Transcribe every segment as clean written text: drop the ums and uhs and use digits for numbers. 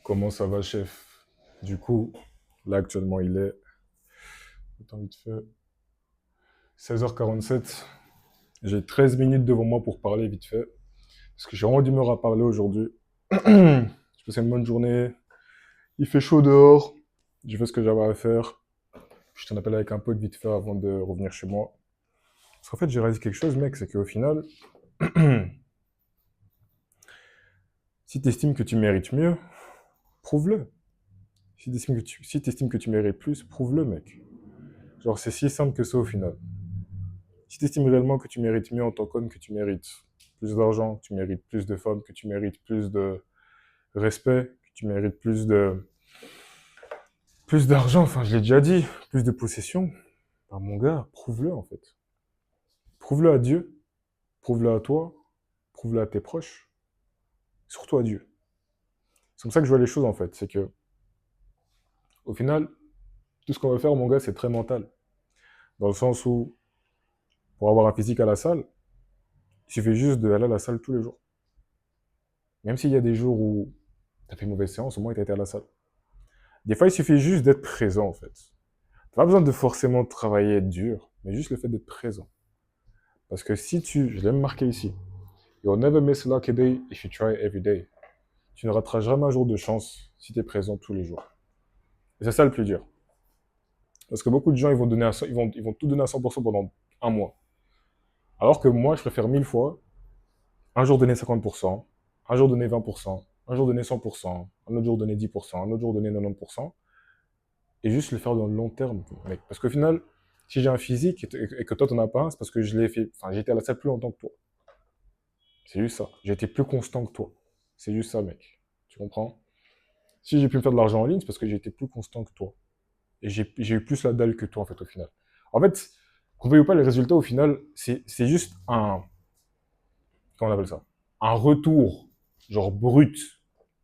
Comment ça va, chef? Du coup, là actuellement il est, attends vite fait, 16h47. J'ai 13 minutes devant moi pour parler vite fait. Parce que j'ai vraiment d'humeur à parler aujourd'hui. J'ai passé une bonne journée. Il fait chaud dehors. J'ai fait ce que j'avais à faire. Je t'en appelle avec un pote vite fait avant de revenir chez moi. Parce qu'en fait, j'ai réalisé quelque chose, mec, c'est qu'au final, si tu estimes que tu mérites mieux, prouve-le. Si t'estimes que tu mérites plus, prouve-le, mec. Genre, c'est si simple que ça au final. Si tu estimes réellement que tu mérites mieux en tant qu'homme, que tu mérites plus d'argent, que tu mérites plus de femmes, que tu mérites plus de respect, que tu mérites plus d'argent, enfin je l'ai déjà dit, plus de possession, ben, mon gars, prouve-le en fait. Prouve-le à Dieu, prouve-le à toi, prouve-le à tes proches, surtout à Dieu. C'est comme ça que je vois les choses en fait, c'est que au final, tout ce qu'on va faire, mon gars, c'est très mental. Dans le sens où, pour avoir un physique à la salle, il suffit juste d'aller à la salle tous les jours. Même s'il y a des jours où tu as fait une mauvaise séance, au moins tu as été à la salle. Des fois, il suffit juste d'être présent, en fait. T'as pas besoin de forcément travailler être dur, mais juste le fait d'être présent. Parce que si tu, je l'ai même marqué ici, you'll never miss a lucky day if you try every day. Tu ne rateras jamais un jour de chance si tu es présent tous les jours. Et c'est ça le plus dur. Parce que beaucoup de gens, ils vont tout donner à 100% pendant un mois. Alors que moi, je préfère 1000 fois un jour donner 50%, un jour donner 20%, un jour donner 100%, un autre jour donner 10%, un autre jour donner 90%, et juste le faire dans le long terme, mec. Parce qu'au final, si j'ai un physique et que toi t'en as pas un, c'est parce que je l'ai fait. Enfin, j'ai été à la salle plus longtemps que toi. C'est juste ça. J'ai été plus constant que toi. C'est juste ça, mec. Tu comprends? Si j'ai pu me faire de l'argent en ligne, c'est parce que j'ai été plus constant que toi. Et j'ai eu plus la dalle que toi, en fait, au final. En fait, qu'on veuille ou pas, les résultats, au final, c'est juste un. Comment on appelle ça? Un retour, genre brut,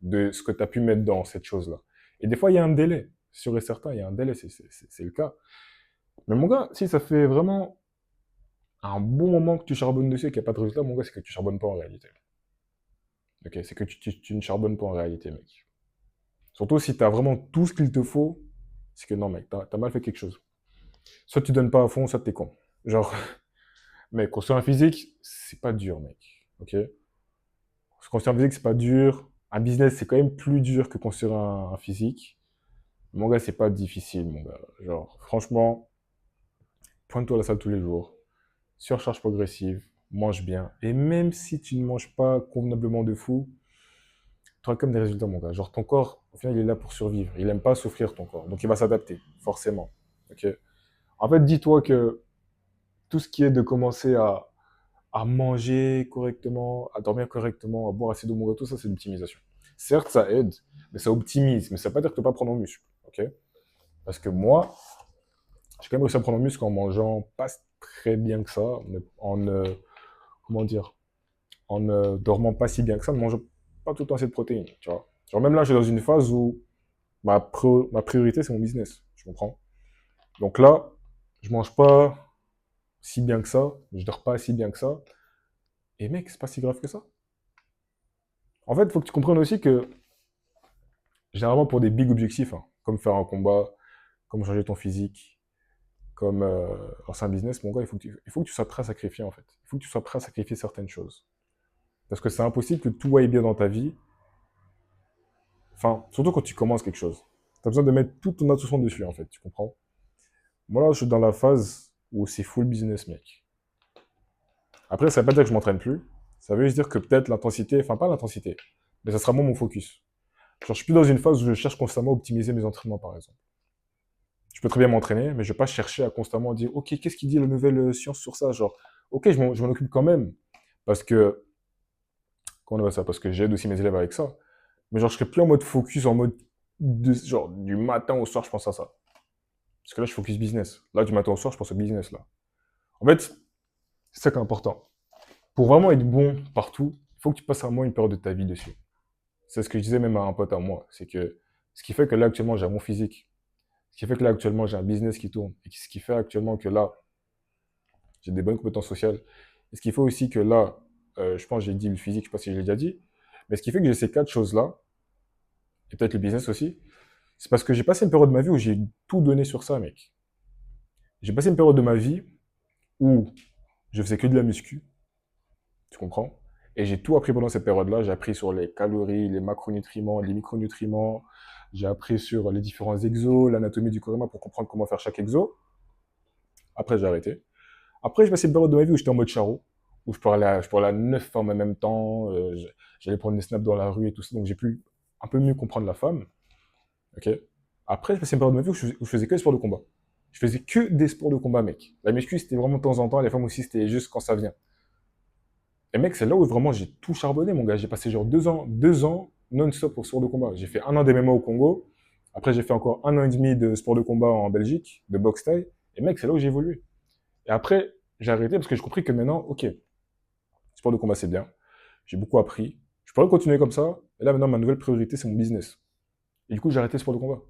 de ce que tu as pu mettre dans cette chose-là. Et des fois, il y a un délai. Sûr et certain, il y a un délai, c'est le cas. Mais mon gars, si ça fait vraiment un bon moment que tu charbonnes dessus et qu'il n'y a pas de résultat, mon gars, c'est que tu charbonnes pas en réalité. Ok, c'est que tu ne charbonnes pas en réalité, mec. Surtout si tu as vraiment tout ce qu'il te faut, c'est que non, mec, t'as mal fait quelque chose. Soit tu donnes pas à fond, soit t'es con. Genre, mec, construire un physique, c'est pas dur, mec. Ok? Construire un physique, c'est pas dur. Un business, c'est quand même plus dur que construire un physique. Mon gars, c'est pas difficile, mon gars. Genre, franchement, pointe-toi à la salle tous les jours. Surcharge progressive, mange bien. Et même si tu ne manges pas convenablement de fou, tu auras comme des résultats, mon gars. Genre, ton corps, au final, il est là pour survivre. Il aime pas souffrir, ton corps. Donc, il va s'adapter, forcément. Ok. En fait, dis-toi que tout ce qui est de commencer à manger correctement, à dormir correctement, à boire assez d'eau, mon gars, tout ça, c'est l'optimisation. Certes, ça aide, mais ça optimise. Mais ça veut pas dire que tu vas pas prendre en muscle. Ok. Parce que moi, j'ai quand même réussi à prendre en muscle en mangeant pas très bien que ça, comment dire, en ne dormant pas si bien que ça, ne mangeant pas tout le temps assez de protéines, tu vois. Genre même là, je suis dans une phase où ma priorité, c'est mon business, tu comprends? Donc là, je mange pas si bien que ça, je dors pas si bien que ça, et mec, c'est pas si grave que ça. En fait, il faut que tu comprennes aussi que, généralement pour des big objectifs, hein, comme faire un combat, comme changer ton physique, comme lancer un business, mon gars, il faut que tu sois prêt à sacrifier, en fait. Il faut que tu sois prêt à sacrifier certaines choses. Parce que c'est impossible que tout aille bien dans ta vie. Enfin, surtout quand tu commences quelque chose. Tu as besoin de mettre toute ton attention dessus, en fait, tu comprends? Moi, là, je suis dans la phase où c'est full business, mec. Après, ça veut pas dire que je m'entraîne plus. Ça veut juste dire que peut-être l'intensité, enfin pas l'intensité, mais ça sera moins mon focus. Genre, je suis plus dans une phase où je cherche constamment à optimiser mes entraînements, par exemple. Je peux très bien m'entraîner, mais je vais pas chercher à constamment dire, ok, qu'est-ce qu'il dit la nouvelle science sur ça? Genre, ok, je m'en occupe quand même. Parce que, comment on appelle ça? Parce que j'aide aussi mes élèves avec ça. Mais genre, je serais plus en mode focus, en mode, genre, du matin au soir, je pense à ça. Parce que là, je focus business. Là, du matin au soir, je pense au business, là. En fait, c'est ça qui est important. Pour vraiment être bon partout, il faut que tu passes au moins une période de ta vie dessus. C'est ce que je disais même à un pote à moi. C'est que ce qui fait que là, actuellement, j'ai un bon physique. Ce qui fait que là, actuellement, j'ai un business qui tourne. Et ce qui fait actuellement que là, j'ai des bonnes compétences sociales. Et ce qui fait aussi que là, je pense que j'ai dit le physique, je sais pas si je l'ai déjà dit. Mais ce qui fait que j'ai ces quatre choses-là, et peut-être le business aussi, c'est parce que j'ai passé une période de ma vie où j'ai tout donné sur ça, mec. J'ai passé une période de ma vie où je faisais que de la muscu, tu comprends? Et j'ai tout appris pendant cette période-là. J'ai appris sur les calories, les macronutriments, les micronutriments. J'ai appris sur les différents exos, l'anatomie du corps humain pour comprendre comment faire chaque exo. Après, j'ai arrêté. Après, j'ai passé une période de ma vie où j'étais en mode charo, où je parlais à 9 femmes en même temps. J'allais prendre des snaps dans la rue et tout ça. Donc, j'ai pu un peu mieux comprendre la femme. Ok. Après, j'ai passé une période de ma vie où je faisais que des sports de combat. Je faisais que des sports de combat, mec. La muscu, c'était vraiment de temps en temps. Les femmes aussi, c'était juste quand ça vient. Et mec, c'est là où vraiment j'ai tout charbonné, mon gars. J'ai passé genre 2 ans non-stop au sport de combat. J'ai fait 1 an d'MMA au Congo. Après, j'ai fait encore 1 an et demi de sport de combat en Belgique, de boxe thaï. Et mec, c'est là où j'ai évolué. Et après, j'ai arrêté parce que j'ai compris que maintenant, ok, sport de combat, c'est bien. J'ai beaucoup appris. Je pourrais continuer comme ça. Et là, maintenant, ma nouvelle priorité, c'est mon business. Et du coup, j'ai arrêté le sport de combat.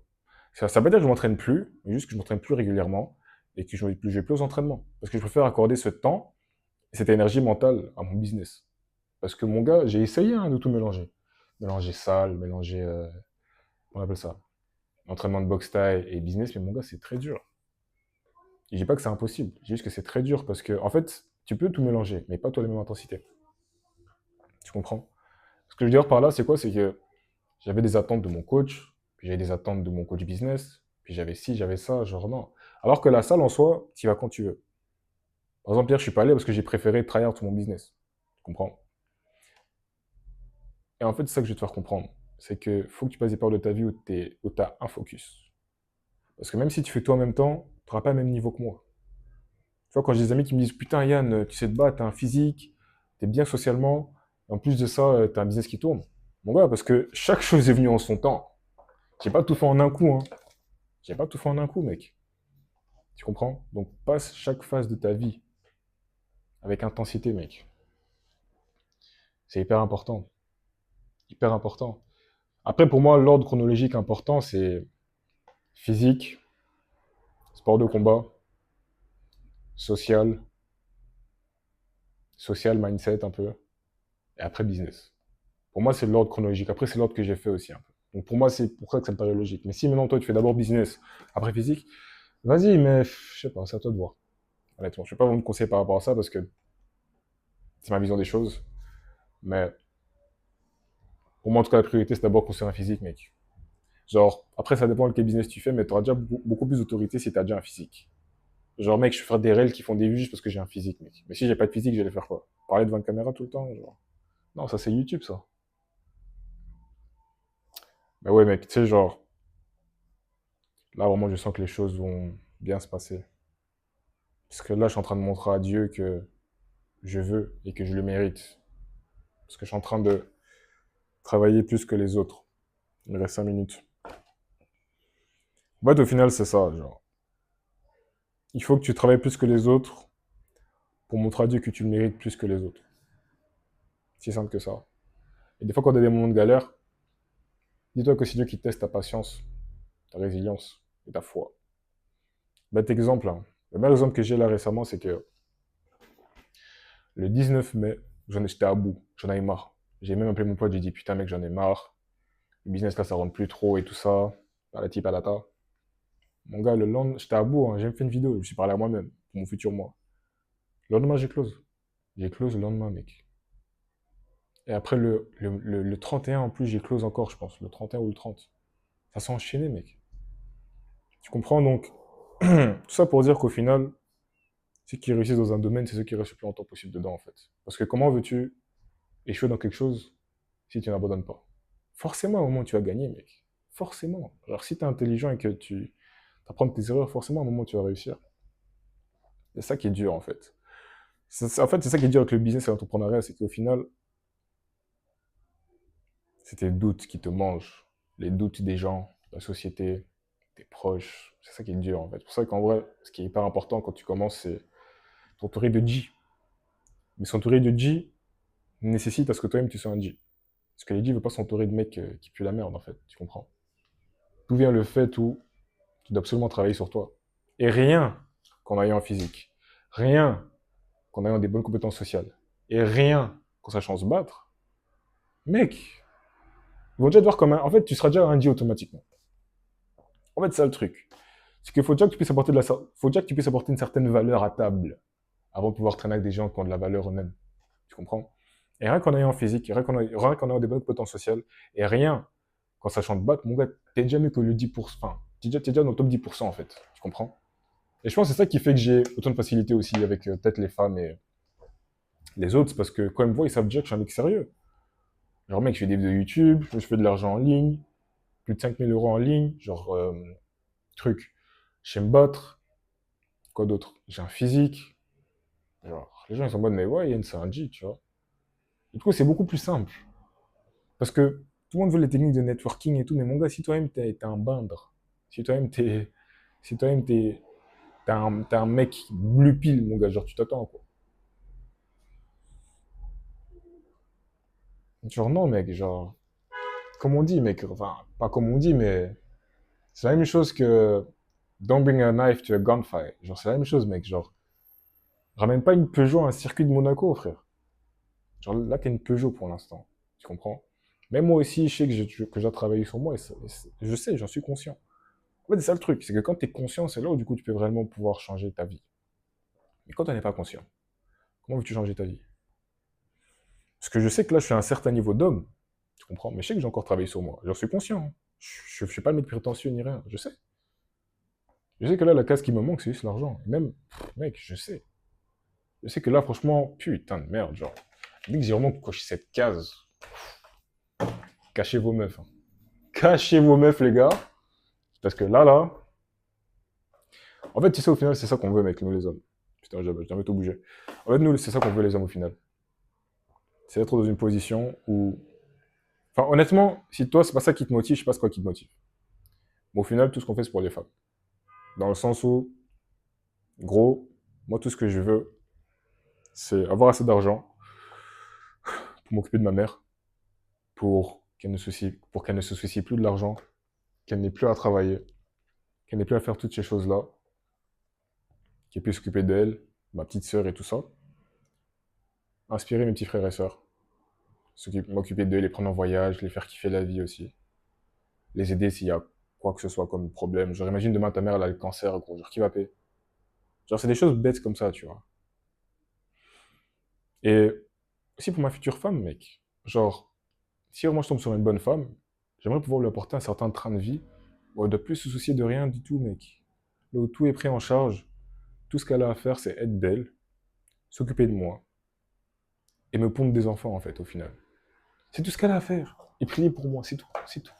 Ça veut pas dire que je m'entraîne plus, mais juste que je m'entraîne plus régulièrement et que je vais plus aux entraînements. Parce que je préfère accorder ce temps et cette énergie mentale à mon business. Parce que mon gars, j'ai essayé hein, de tout mélanger. Mélanger salle, mélanger, on appelle ça, entraînement de boxe thaï et business, mais mon gars, c'est très dur. Et je dis pas que c'est impossible, je dis juste que c'est très dur parce que, en fait, tu peux tout mélanger, mais pas toi à la même intensité. Tu comprends? Ce que je veux dire par là, c'est quoi? C'est que j'avais des attentes de mon coach, puis j'avais des attentes de mon coach business, puis j'avais ci, j'avais ça, genre non. Alors que la salle en soi, tu y vas quand tu veux. Par exemple, hier, je suis pas allé parce que j'ai préféré tryhard sur mon business. Tu comprends? Et en fait, c'est ça que je vais te faire comprendre. C'est que faut que tu passes des périodes de ta vie où tu as un focus. Parce que même si tu fais tout en même temps, tu n'auras pas le même niveau que moi. Tu vois, quand j'ai des amis qui me disent putain, Yann, tu sais te battre, t'as un physique, t'es bien socialement, et en plus de ça, t'as un business qui tourne. Mon gars, parce que chaque chose est venue en son temps. J'ai pas tout fait en un coup, hein. J'ai pas tout fait en un coup, mec. Tu comprends? Donc passe chaque phase de ta vie avec intensité, mec. C'est hyper important. Hyper important. Après, pour moi, l'ordre chronologique important, c'est physique, sport de combat, social, social, mindset un peu, et après business. Pour moi, c'est l'ordre chronologique. Après, c'est l'ordre que j'ai fait aussi un peu. Donc pour moi, c'est pour ça que ça me paraît logique. Mais si maintenant, toi, tu fais d'abord business, après physique, vas-y, mais je sais pas, c'est à toi de voir. Honnêtement, je ne vais pas vous me conseiller par rapport à ça parce que c'est ma vision des choses. Mais pour moi, en tout cas, la priorité, c'est d'abord construire un physique, mec. Genre, après, ça dépend de quel business tu fais, mais tu auras déjà beaucoup plus d'autorité si tu as déjà un physique. Genre, mec, je vais faire des réels qui font des vues juste parce que j'ai un physique, mec. Mais si j'ai pas de physique, j'allais faire quoi? Parler devant une caméra tout le temps, genre. Non, ça c'est YouTube, ça. Mais ouais, mec, tu sais, genre, là, vraiment, je sens que les choses vont bien se passer. Parce que là, je suis en train de montrer à Dieu que je veux et que je le mérite. Parce que je suis en train de travailler plus que les autres. Il me reste 5 minutes. En fait, au final, c'est ça, genre. Il faut que tu travailles plus que les autres pour montrer à Dieu que tu le mérites plus que les autres. C'est simple que ça. Et des fois, quand tu as des moments de galère, dis-toi que c'est Dieu qui teste ta patience, ta résilience et ta foi. Bête exemple, hein. Le meilleur exemple que j'ai là récemment, c'est que le 19 mai, j'étais à bout, j'en avais marre. J'ai même appelé mon pote, j'ai dit putain mec, j'en ai marre. Le business là, ça rentre plus trop et tout ça. Palati palata. Mon gars, le lendemain, j'étais à bout, hein. J'ai même fait une vidéo, je me suis parlé à moi-même, pour mon futur moi. Le lendemain, j'ai close. J'ai close le lendemain, mec. Et après, le 31, en plus, j'ai close encore, je pense. Le 31 ou le 30. Ça s'est enchaîné, mec. Tu comprends donc? Tout ça pour dire qu'au final, ceux qui réussissent dans un domaine, c'est ceux qui restent le plus longtemps possible dedans, en fait. Parce que comment veux-tu échouer dans quelque chose si tu n'abandonnes pas? Forcément, à un moment, tu vas gagner, mec. Forcément. Alors, si tu es intelligent et que tu apprends de tes erreurs, forcément, à un moment, tu vas réussir. C'est ça qui est dur, en fait. En fait, c'est ça qui est dur avec le business et l'entrepreneuriat, c'est qu'au final, c'est tes doutes qui te mangent. Les doutes des gens, de la société, tes proches. C'est ça qui est dur, en fait. C'est pour ça qu'en vrai, ce qui est hyper important quand tu commences, c'est t'entourer de G. Mais s'entourer de G nécessite à ce que toi-même tu sois un G. Parce que les G ne veulent pas s'entourer de mecs qui puent la merde, en fait. Tu comprends? D'où vient le fait où tu dois absolument travailler sur toi. Et rien qu'en ayant un physique. Rien qu'en ayant des bonnes compétences sociales. Et rien qu'en sachant se battre. Mec, Ils vont déjà te voir comme un... En fait, tu seras déjà un G automatiquement. En fait, c'est ça le truc. C'est qu'il faut déjà que tu puisses apporter faut déjà que tu puisses apporter une certaine valeur à table avant de pouvoir traîner avec des gens qui ont de la valeur eux-mêmes. Tu comprends? Et rien qu'en ayant physique, rien qu'en ayant des bonnes potentiels sociales, et rien qu'en sachant te battre, mon gars, t'es déjà mieux que le 10%. Enfin, t'es déjà dans le top 10% en fait. Tu comprends? Et je pense que c'est ça qui fait que j'ai autant de facilité aussi avec peut-être les femmes et les autres, c'est parce que quand ils me voient, ils savent déjà que je suis un mec sérieux. Genre, mec, je fais des vidéos YouTube, je fais de l'argent en ligne, plus de 5 000 € en ligne, genre, truc, je sais me battre, quoi d'autre? J'ai un physique, genre, les gens ils sont en mode, mais ouais, Yann, c'est un G, tu vois. Et du coup, c'est beaucoup plus simple. Parce que tout le monde veut les techniques de networking et tout, mais mon gars, si toi-même t'es un bindre, si toi-même t'es, si toi-même t'es un mec blue pill, mon gars, genre, tu t'attends, quoi. Genre, non, mec, genre, comme on dit, mec, enfin, pas comme on dit, mais c'est la même chose que don't bring a knife to a gunfight. Genre, c'est la même chose, mec, genre, ramène pas une Peugeot à un circuit de Monaco, frère. Genre, là, t'es une Peugeot pour l'instant. Tu comprends? Même moi aussi, je sais que j'ai travaillé sur moi, je sais, j'en suis conscient. En fait, c'est ça le truc, c'est que quand tu es conscient, c'est là où du coup tu peux vraiment pouvoir changer ta vie. Mais quand tu n'es pas conscient, comment veux-tu changer ta vie? Parce que je sais que là, je suis à un certain niveau d'homme, tu comprends? Mais je sais que j'ai encore travaillé sur moi. J'en suis conscient, hein. Je ne suis pas le mec prétentieux ni rien, je sais. Je sais que là, la case qui me manque, c'est juste l'argent. Même, mec, je sais. Je sais que là, franchement, putain de merde, genre. Dès que j'ai vraiment coché cette case, cachez vos meufs, hein. Cachez vos meufs, les gars. Parce que là, en fait, tu sais, au final, c'est ça qu'on veut, mec, nous les hommes. Putain, j'ai jamais tout bougé. En fait, nous, c'est ça qu'on veut, les hommes, au final. C'est d'être dans une position où... Enfin, honnêtement, si toi, c'est pas ça qui te motive, je sais pas ce quoi qui te motive. Mais au final, tout ce qu'on fait, c'est pour les femmes. Dans le sens où, gros, moi, tout ce que je veux, c'est avoir assez d'argent pour m'occuper de ma mère, pour qu'elle ne se soucie plus de l'argent, qu'elle n'ait plus à travailler, qu'elle n'ait plus à faire toutes ces choses-là, qu'elle puisse s'occuper d'elle, ma petite sœur et tout ça. Inspirer mes petits frères et sœurs, m'occuper d'eux, les prendre en voyage, les faire kiffer la vie aussi. Les aider s'il y a quoi que ce soit comme problème. Genre, imagine demain ta mère, elle a le cancer, gros, genre, qui va payer? Genre, c'est des choses bêtes comme ça, tu vois. Et aussi pour ma future femme, mec. Genre, si vraiment je tombe sur une bonne femme, j'aimerais pouvoir lui apporter un certain train de vie, où elle ne doit plus se soucier de rien du tout, mec. Là où tout est pris en charge, tout ce qu'elle a à faire, c'est être belle, s'occuper de moi, et me pondre des enfants, en fait, au final. C'est tout ce qu'elle a à faire. Et prier pour moi, c'est tout, c'est tout.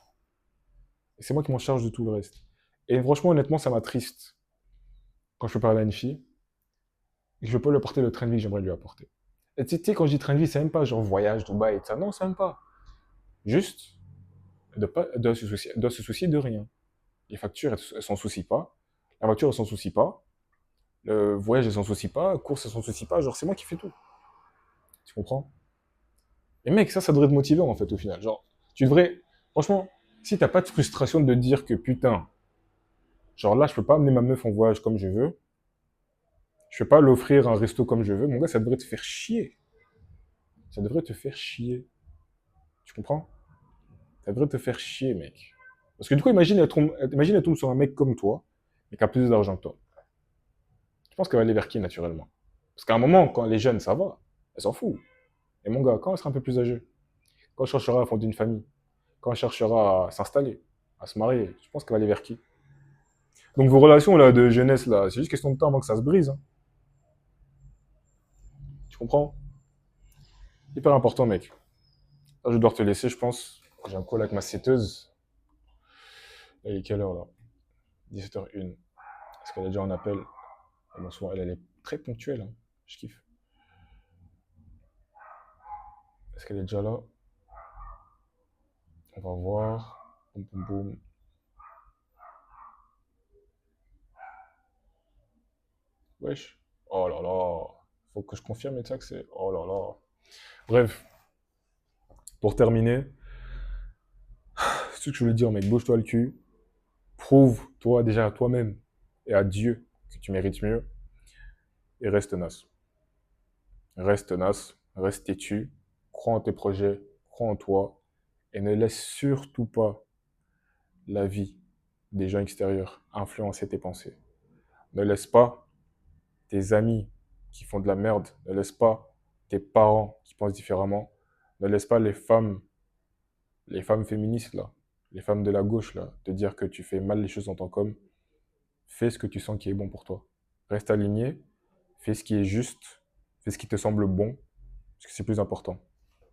Et c'est moi qui m'en charge de tout le reste. Et franchement, honnêtement, ça m'attriste quand je peux parler à une fille et que je peux pas lui apporter le train de vie que j'aimerais lui apporter. Et tu sais, quand je dis train de vie, c'est même pas genre voyage, Dubaï et ça. Non, c'est même pas. Juste, elle doit se soucier de rien. Les factures, elles s'en soucient pas. La voiture, elle s'en soucie pas. Le voyage, elle s'en soucie pas. La course, elle s'en soucie pas. Genre, c'est moi qui fais tout. Tu comprends? Et mec, ça devrait te motiver en fait au final. Genre, tu devrais. Franchement, si t'as pas de frustration de dire que putain, genre là, je peux pas amener ma meuf en voyage comme je veux, je peux pas l'offrir un resto comme je veux, mon gars, ça devrait te faire chier. Ça devrait te faire chier. Tu comprends? Ça devrait te faire chier, mec. Parce que du coup, imagine elle tombe sur un mec comme toi, mais qui a plus d'argent que toi. Tu penses qu'elle va aller vers qui naturellement? Parce qu'à un moment, quand elle est jeune, ça va. Elle s'en fout. Et mon gars, quand elle sera un peu plus âgée, quand elle cherchera à fonder une famille, quand elle cherchera à s'installer, à se marier, tu penses qu'elle va aller vers qui? Donc vos relations là, de jeunesse, là, c'est juste question de temps avant que ça se brise, hein. Tu comprends? Hyper important, mec. Là, je dois te laisser, je pense. J'ai un call avec ma seteuse. Il est quelle heure là? 17h01. Est-ce qu'elle est déjà en appel? Bonsoir, elle est très ponctuelle, hein. Je kiffe. Est-ce qu'elle est déjà là? On va voir. Boum, boum, boum. Wesh. Oh là là. Faut que je confirme ça que c'est. Oh là là. Bref, pour terminer, c'est ce que je voulais dire, mec. Bouge-toi le cul. Prouve-toi déjà à toi-même et à Dieu que tu mérites mieux. Et reste tenace. Reste tenace. Reste têtu. Crois en tes projets. Crois en toi. Et ne laisse surtout pas la vie des gens extérieurs influencer tes pensées. Ne laisse pas tes amis qui font de la merde, ne laisse pas tes parents qui pensent différemment, ne laisse pas les femmes féministes là, les femmes de la gauche là, te dire que tu fais mal les choses en tant qu'homme. Fais ce que tu sens qui est bon pour toi. Reste aligné, fais ce qui est juste, fais ce qui te semble bon, parce que c'est plus important.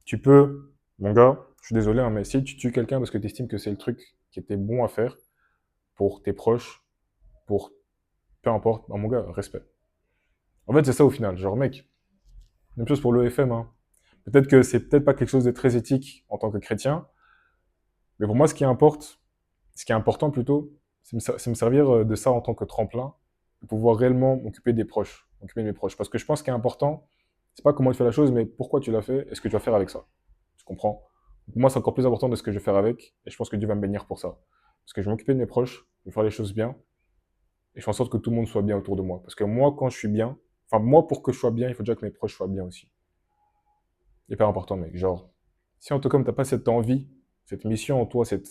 Tu peux, mon gars, je suis désolé, hein, mais si tu tues quelqu'un parce que tu estimes que c'est le truc qui était bon à faire pour tes proches, pour peu importe, bah, mon gars, respect. En fait, c'est ça au final. Genre, mec, même chose pour l'EFM, hein. Peut-être que c'est peut-être pas quelque chose de très éthique en tant que chrétien, mais pour moi, ce qui est important plutôt, c'est me servir de ça en tant que tremplin, de pouvoir réellement m'occuper des proches, m'occuper de mes proches. Parce que je pense qu'il est important, c'est pas comment tu fais la chose, mais pourquoi tu l'as fait et ce que tu vas faire avec ça. Tu comprends? Pour moi, c'est encore plus important de ce que je vais faire avec, et je pense que Dieu va me bénir pour ça. Parce que je vais m'occuper de mes proches, je vais faire les choses bien, et je fais en sorte que tout le monde soit bien autour de moi. Parce que moi, quand je suis bien, enfin, moi, pour que je sois bien, il faut déjà que mes proches soient bien aussi. Hyper important, mec. Genre, si en tout cas, t'as pas cette envie, cette mission en toi, cette,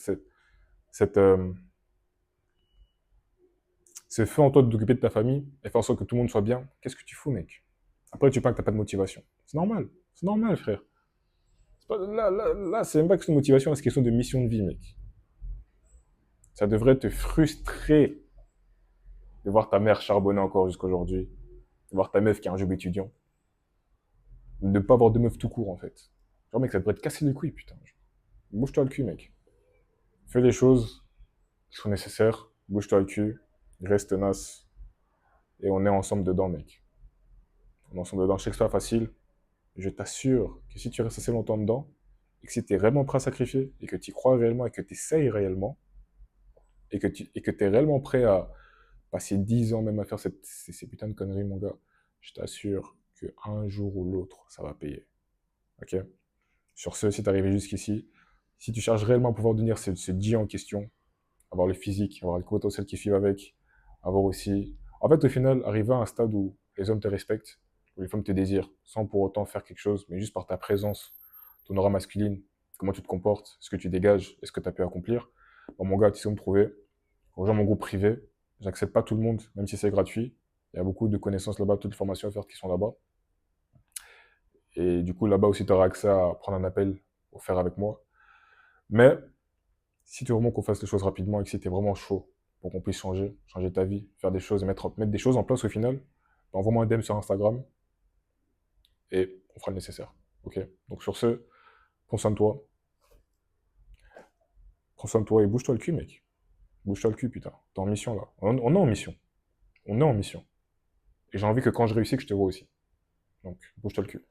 ce feu en toi de t'occuper de ta famille et faire en sorte que tout le monde soit bien, qu'est-ce que tu fous, mec? Après, tu parles que t'as pas de motivation. C'est normal. C'est normal, frère. Là, c'est même pas question de motivation, c'est question de mission de vie, mec. Ça devrait te frustrer de voir ta mère charbonner encore jusqu'à aujourd'hui, de voir ta meuf qui a un job étudiant, de ne pas avoir de meuf tout court, en fait. Genre, mec, ça devrait te casser les couilles, putain. Bouge-toi le cul, mec. Fais les choses qui sont nécessaires, bouge-toi le cul, reste tenace, et on est ensemble dedans, mec. On est ensemble dedans. Je sais que c'est pas facile, je t'assure que si tu restes assez longtemps dedans, et que si tu es vraiment prêt à sacrifier, et que tu y crois réellement, et que tu essayes réellement, et que tu es réellement prêt à passer 10 ans même à faire ces putains de conneries, mon gars, je t'assure qu'un jour ou l'autre, ça va payer. Ok? Sur ce, si t'es arrivé jusqu'ici, si tu cherches réellement à pouvoir devenir ce G en question, avoir le physique, avoir le potentiel qui suit avec, avoir aussi... En fait, au final, arriver à un stade où les hommes te respectent, où les femmes te désirent, sans pour autant faire quelque chose, mais juste par ta présence, ton aura masculine, comment tu te comportes, ce que tu dégages, et ce que tu as pu accomplir. Bon, mon gars, tu sais où me trouver. Rejoins mon groupe privé. J'accepte pas tout le monde, même si c'est gratuit. Il y a beaucoup de connaissances là-bas, toutes les formations offertes qui sont là-bas. Et du coup, là-bas aussi, tu auras accès à prendre un appel, au faire avec moi. Mais si tu veux vraiment qu'on fasse les choses rapidement et que si tu es vraiment chaud pour qu'on puisse changer ta vie, faire des choses, mettre des choses en place au final, bah, envoie-moi un DM sur Instagram et on fera le nécessaire. Ok? Donc sur ce, prends soin de toi. Prends soin de toi et bouge-toi le cul, mec. Bouge-toi le cul, putain. T'es en mission là. On est en mission. On est en mission. Et j'ai envie que quand je réussis, que je te vois aussi. Donc, bouge-toi le cul.